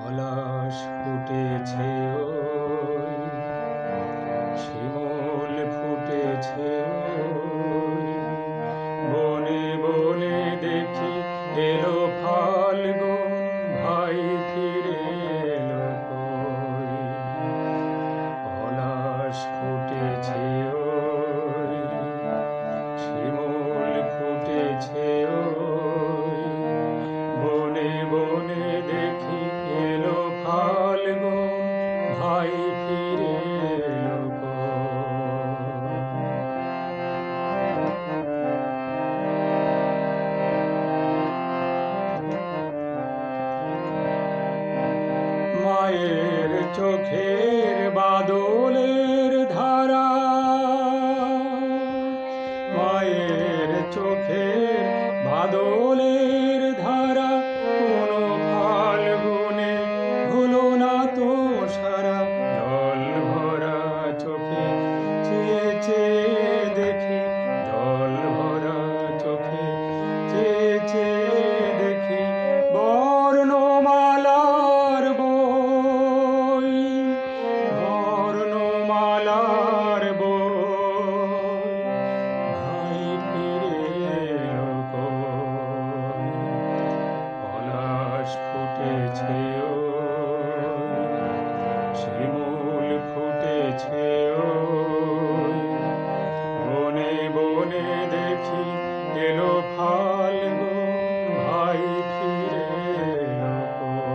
পলাশ ফুটেছে ওই, শিমুল ফুটেছে ওই, বনে বনে দেখি এলো ফাল্গুন, ভাই ফিরে এলো কই। পলাশ ফুটেছে ওই, শিমুল ফুটেছে ওই, বনে বনে দেখি এলো ফাল্গুন, ভাই ফিরে এলো কই। মায়ের চোখের বাদলের ধারা, মায়ের চোখের বাদলের ধারা, কোনো ফাল্গুনে হলো না তো সারা। জল ভরা চোখে চেয়ে চেয়ে দেখি, জল ভরা চোখে চেয়ে চেয়ে দেখি বর্ণমালার বই, বর্ণমালার বই, ভাই ফিরে এলো কই। পলাশ ফুটেছে ওই, শিমুল ফুটেছে ওই, বনে বনে দেখি এলো ফাল্গুন, ভাই ফিরে এলো কই।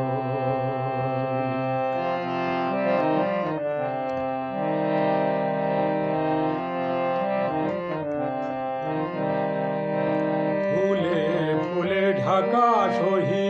ফুলে ফুলে ঢাকা সহি